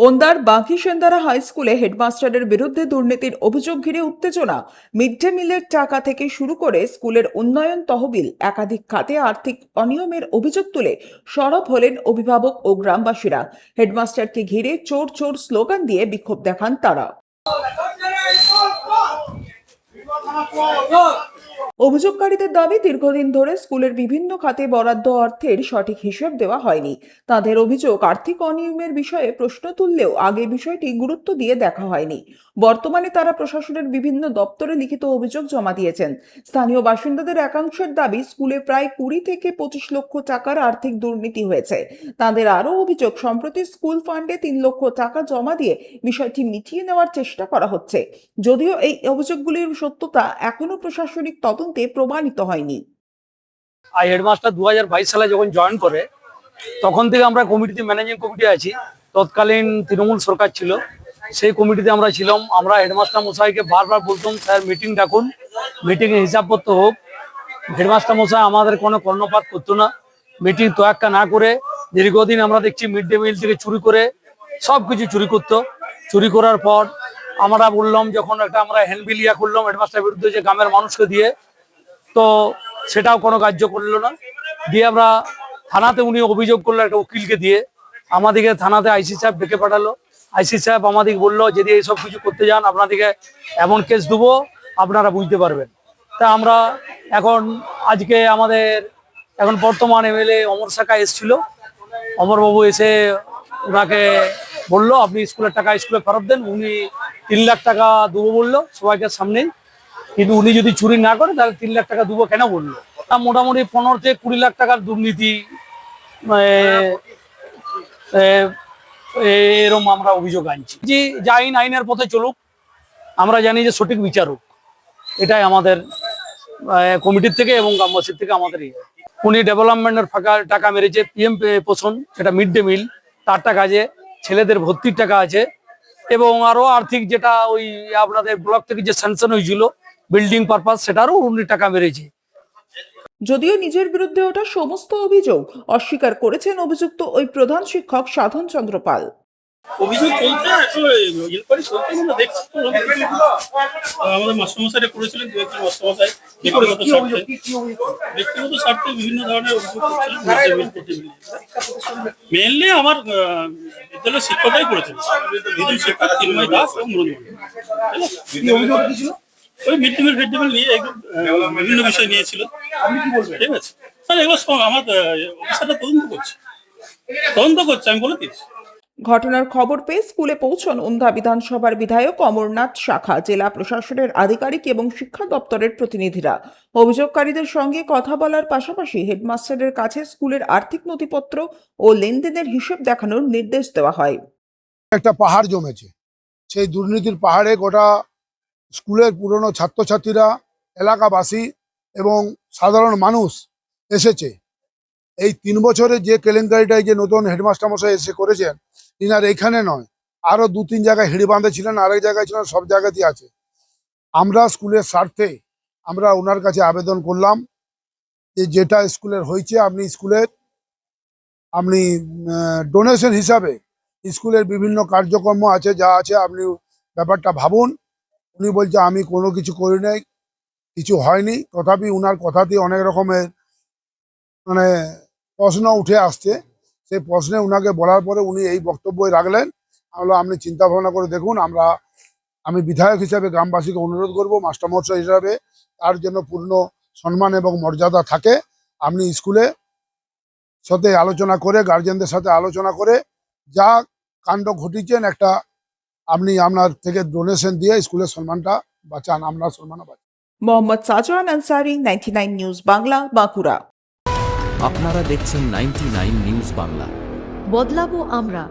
ওন্দার বাঁকিসেন্দারা high স্কুলে হেডমাস্টারের বিরুদ্ধে দুর্নীতির অভিযোগ ঘিরে উত্তেজনা। মিড ডে মিলের টাকা থেকে শুরু করে স্কুলের উন্নয়ন তহবিল একাধিক খাতে আর্থিক অনিয়মের অভিযোগ তুলে সরব হলেন অভিভাবক ও গ্রামবাসীরা। হেডমাস্টারকে ঘিরে চোর চোর স্লোগান দিয়ে বিক্ষোভ দেখান তারা। অভিযোগকারীদের দাবি, দীর্ঘদিন ধরে স্কুলের বিভিন্ন খাতে বরাদ্দ অর্থের সঠিক হিসেব দেওয়া হয়নি। তাদের অভিযোগ, আর্থিক অনিয়মের বিষয়ে প্রশ্ন তুললেও আগে বিষয়টি গুরুত্ব দিয়ে দেখা হয়নি। বর্তমানে তারা প্রশাসনের বিভিন্ন দপ্তরে লিখিত অভিযোগ জমা দিয়েছেন। স্থানীয় বাসিন্দাদের একাংশের দাবি, স্কুলে প্রায় 20 থেকে 25 লক্ষ টাকার আর্থিক দুর্নীতি হয়েছে। তাদের আরও অভিযোগ, সম্প্রতি স্কুল ফান্ডে 3 লক্ষ টাকা জমা দিয়ে বিষয়টি মিটিয়ে নেওয়ার চেষ্টা করা হচ্ছে, যদিও এই অভিযোগগুলির সত্যতা এখনো প্রশাসনিক তদন্তে প্রমাণিত হয়নি। হেডমাস্টার 2022 সালে যখন জয়েন করে তখন থেকে আমরা কমিটিতে, ম্যানেজিং কমিটি আছি। তৎকালীন তৃণমূল সরকার ছিল, সেই কমিটিতে আমরা ছিলাম। আমরা হেডমাস্টার মশাইকে বারবার বলতাম, স্যার মিটিং ডাকুন, মিটিংয়ে হিসাবপত্র হোক। হেডমাস্টার মশাই আমাদের কোনো কর্ণপাত করতো না, মিটিং তোয়াক্কা না করে। দীর্ঘদিন আমরা দেখছি মিড ডে মিল থেকে চুরি করে সব কিছু চুরি করতো। চুরি করার পর আমরা বললাম, যখন একটা আমরা হ্যান্ডবিল করলাম হেডমাস্টার বিরুদ্ধে, যে গ্রামের মানুষকে দিয়ে, তো সেটাও কোনো কার্য করলো না। দিয়ে আমরা থানাতে, উনি অভিযোগ করলো একটা উকিলকে দিয়ে। আমাদেরকে থানাতে আইসি সাহেব ডেকে পাঠালো। আইসি সাহেব আমাদেরকে বললো, যদি এইসব কিছু করতে যান আপনাদেরকে এমন কেস দেবো আপনারা বুঝতে পারবেন। তা আমরা আজকে আমাদের বর্তমান এমএলএ অমর শাখা এসেছিল। অমরবাবু এসে ওনাকে বললো, আপনি স্কুলের টাকা স্কুলে ফেরত দেন। উনি 3 লাখ টাকা দেবো বললো সবাইকে সামনেই, কিন্তু উনি যদি চুরি না করে তাহলে 3 লাখ টাকা দেবো কেন বললো। তা মোটামুটি 15 থেকে 20 লাখ টাকার দুর্নীতি এরকম আমরা অভিযোগ আনছি। যে আইনের পথে চলুক, আমরা জানি যে সঠিক বিচার হোক, এটাই আমাদের কমিটির থেকে এবং গ্রামবাসীর থেকে আমাদের। উনি ডেভেলপমেন্টের ফাঁকা টাকা মেরেছে, পিএম পোষণ, সেটা মিড ডে মিল, তার টাকা আছে, ছেলেদের ভর্তির টাকা আছে, এবং আরো আর্থিক যেটা ওই আপনাদের ব্লক থেকে যে স্যাংশন হয়েছিল বিল্ডিং পারপাস, সেটারও উনি টাকা মেরেছে। যদিও নিজের বিরুদ্ধে ওঠা সমস্ত অভিযোগ অস্বীকার করেছেন অভিযুক্ত ওই প্রধান শিক্ষক সাধন চন্দ্র পাল। অভিযোগ চলছে, ইনকোয়ারি চলছে। আমরা দেখছি আমাদের মাস্টারমশাইরা করেছিলেন, দু একজন মাস্টারমশাই ব্যক্তিগত স্বার্থে বিভিন্ন ধরনের অভিযোগ করছিলেন। মেনলি আমার বিদ্যালয়ের শিক্ষকরাই করেছেন, দুজন শিক্ষক, চিন্ময় দাস এবং মুরুদ। ওই মিড ডে মিল নিয়ে বিভিন্ন বিষয় নিয়েছিল। ঠিক আছে স্যার, এগুলো আমার অফিসাররা তদন্ত করছে, আমি বলে দিচ্ছি। ঘটনার খবর পেয়ে স্কুলে পৌঁছন ওন্দা বিধানসভার বিধায়ক অমরনাথ শাখা, জেলা প্রশাসনের আধিকারিক এবং শিক্ষা দপ্তরের প্রতিনিধিরা। অভিযোগকারীদের সঙ্গে কথা বলার পাশাপাশি হেডমাস্টারের কাছে স্কুলের আর্থিক নথিপত্র ও লেনদেনের হিসেব দেখানোর নির্দেশ দেওয়া হয়। একটা পাহাড় জমেছে, সেই দুর্নীতির পাহাড়ে গোটা স্কুলের পুরনো ছাত্রছাত্রীরা, এলাকাবাসী এবং সাধারণ মানুষ এসেছে। এই 3 বছরে যে কেলেঙ্কারিটাই যে নতুন হেডমাস্টার মশাই এসে করেছেন, ইনার এইখানে নয়, আরো 2-3 জায়গায় হিড়ি বাঁধে ছিলেন, আরেক জায়গায় ছিলেন, সব জায়গাতেই আছে। আমরা স্কুলের স্বার্থে আমরা ওনার কাছে আবেদন করলাম যে যেটা স্কুলের হয়েছে, আপনি ডোনেশন হিসাবে স্কুলের বিভিন্ন কার্যক্রম আছে, যা আছে আপনি ব্যাপারটা ভাবুন। উনি বলছে আমি কোনো কিছু করি নাই, কিছু হয়নি। তথাপি উনার কথাতেই অনেক রকমের প্রশ্ন উঠে আসছে। সেই প্রশ্নে উনাকে বলার পরে উনি এই বক্তব্যই রাখলেন। আপনি চিন্তা ভাবনা করে দেখুন। আমি বিধায়ক হিসাবে গ্রামবাসীকে অনুরোধ করব, মাস্টারমশাই হিসাবে তার জন্য পূর্ণ সম্মান এবং মর্যাদা থাকে। আপনি স্কুলে সাথে আলোচনা করে, গার্জেনদের সাথে আলোচনা করে যা কাণ্ড ঘটিয়েছেন, আপনি আপনার থেকে ডোনেশন দিয়ে স্কুলের সম্মানটা বাঁচান, আপনার সম্মান বাঁচান। মোহাম্মদ সাজওয়ান আনসারি, 99 নিউজ বাংলা, বাঁকুড়া। আপনারা দেখছেন 99 নিউজ বাংলা। বদলাবো আমরা।